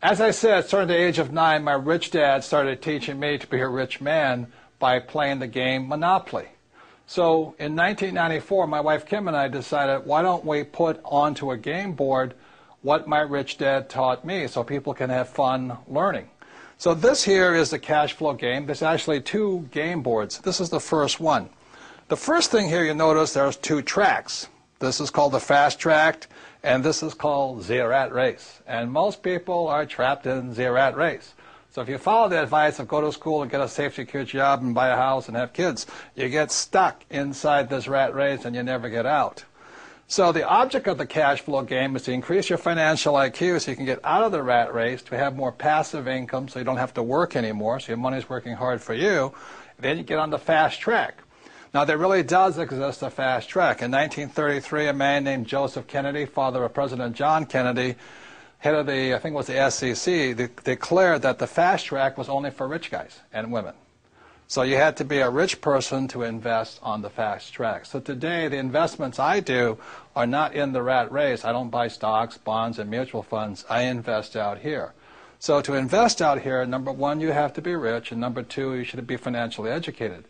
As I said, starting at the age of 9, my rich dad started teaching me to be a rich man by playing the game Monopoly. So in 1994, my wife Kim and I decided, why don't we put onto a game board what my rich dad taught me so people can have fun learning. So this here is the cash flow game. There's actually 2 game boards. This is the first one. The first thing here you notice there's 2 tracks. This is called the fast track, and this is called the rat race. And most people are trapped in the rat race. So if you follow the advice of go to school and get a safe, secure job and buy a house and have kids, you get stuck inside this rat race and you never get out. So the object of the cash flow game is to increase your financial IQ so you can get out of the rat race, to have more passive income so you don't have to work anymore, so your money's working hard for you. Then you get on the fast track. Now, there really does exist a fast track. In 1933, a man named Joseph Kennedy, father of President John Kennedy, head of the, I think it was the SEC, declared that the fast track was only for rich guys and women. So you had to be a rich person to invest on the fast track. So today, the investments I do are not in the rat race. I don't buy stocks, bonds, and mutual funds. I invest out here. So to invest out here, number 1, you have to be rich, and number 2, you should be financially educated.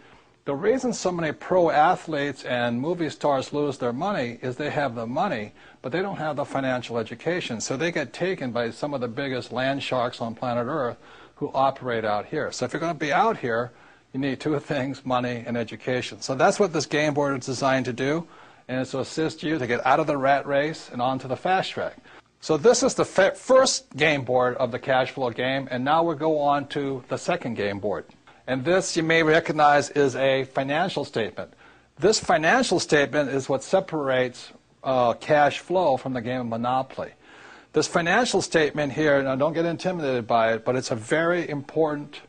The reason so many pro athletes and movie stars lose their money is they have the money, but they don't have the financial education. So they get taken by some of the biggest land sharks on planet Earth who operate out here. So if you're going to be out here, you need 2 things, money and education. So that's what this game board is designed to do, and it's to assist you to get out of the rat race and onto the fast track. So this is the first game board of the cash flow game, and now we'll go on to the second game board. And this, you may recognize, is a financial statement. This financial statement is what separates cash flow from the game of Monopoly. This financial statement here, now don't get intimidated by it, but it's a very important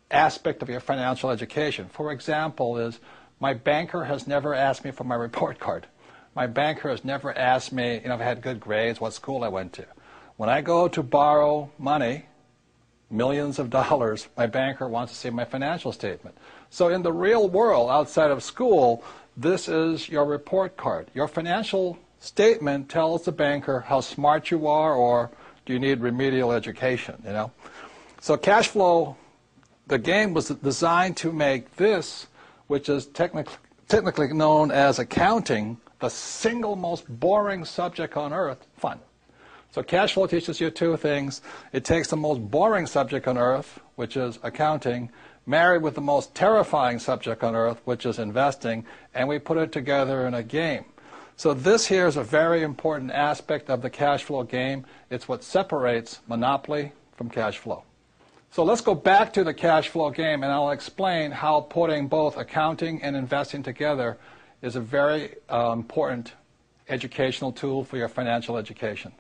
aspect of your financial education. For example, is my banker has never asked me for my report card. My banker has never asked me, if I had good grades, what school I went to. When I go to borrow money, millions of dollars, my banker wants to see my financial statement. So in the real world, outside of school, this is your report card. Your financial statement tells the banker how smart you are, or do you need remedial education, So cash flow, the game was designed to make this, which is technically known as accounting, the single most boring subject on earth, fun. So cash flow teaches you 2 things. It takes the most boring subject on earth, which is accounting, married with the most terrifying subject on earth, which is investing, and we put it together in a game. So this here is a very important aspect of the cash flow game. It's what separates Monopoly from cash flow. So let's go back to the cash flow game, and I'll explain how putting both accounting and investing together is a very important educational tool for your financial education.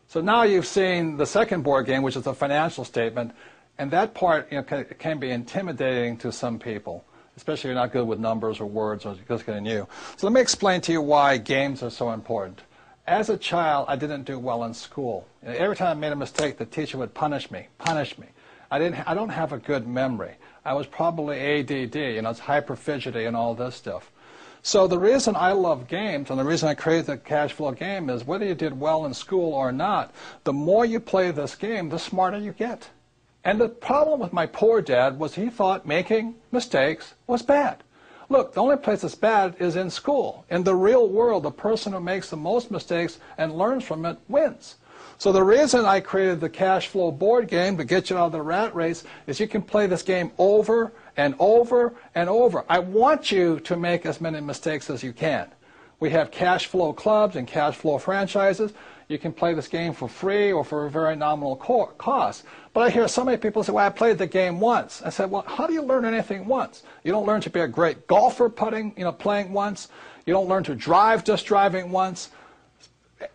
So now you've seen the second board game, which is the financial statement, and that part can be intimidating to some people, especially if you're not good with numbers or words or just getting new. So let me explain to you why games are so important. As a child, I didn't do well in school. Every time I made a mistake, the teacher would punish me. I don't have a good memory. I was probably ADD, it's hyperfidgety and all this stuff. So the reason I love games, and the reason I created the cash flow game, is whether you did well in school or not, the more you play this game, the smarter you get. And the problem with my poor dad was he thought making mistakes was bad. Look, the only place that's bad is in school. In the real world, the person who makes the most mistakes and learns from it wins. So the reason I created the cash flow board game to get you out of the rat race is you can play this game over and over and over. I want you to make as many mistakes as you can. We have cash flow clubs and cash flow franchises. You can play this game for free or for a very nominal cost. But I hear so many people say, well, I played the game once. I said, well, how do you learn anything once? You don't learn to be a great golfer playing once. You don't learn to drive just driving once.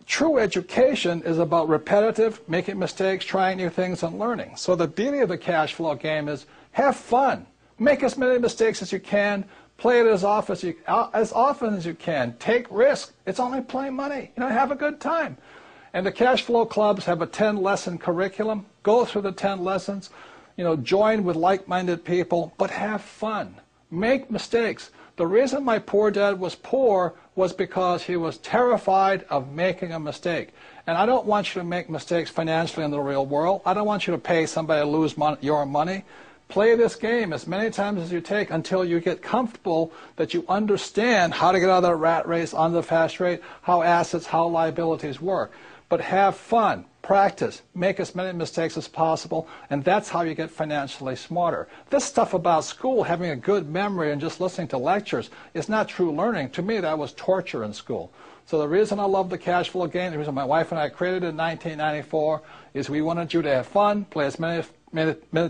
True education is about repetitive, making mistakes, trying new things, and learning. So the beauty of the cash flow game is have fun. Make as many mistakes as you can. Play it as often as you can. Take risks. It's only playing money. Have a good time. And the cash flow clubs have a 10-lesson curriculum. Go through the 10 lessons. Join with like-minded people, but have fun. Make mistakes. The reason my poor dad was poor was because he was terrified of making a mistake. And I don't want you to make mistakes financially in the real world. I don't want you to pay somebody to lose your money. Play this game as many times as you take until you get comfortable that you understand how to get out of the rat race, onto the fast rate, how assets, how liabilities work. But have fun, practice, make as many mistakes as possible, and that's how you get financially smarter. This stuff about school, having a good memory and just listening to lectures, is not true learning. To me, that was torture in school. So the reason I love the cash flow game, the reason my wife and I created it in 1994, is we wanted you to have fun, play as many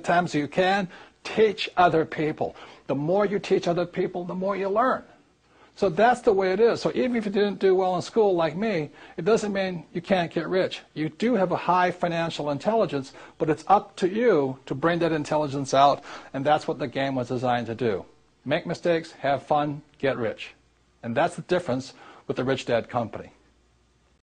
times as you can, teach other people. The more you teach other people, the more you learn. So that's the way it is. So even if you didn't do well in school like me, it doesn't mean you can't get rich. You do have a high financial intelligence, but it's up to you to bring that intelligence out, and that's what the game was designed to do. Make mistakes, have fun, get rich. And that's the difference with the Rich Dad Company.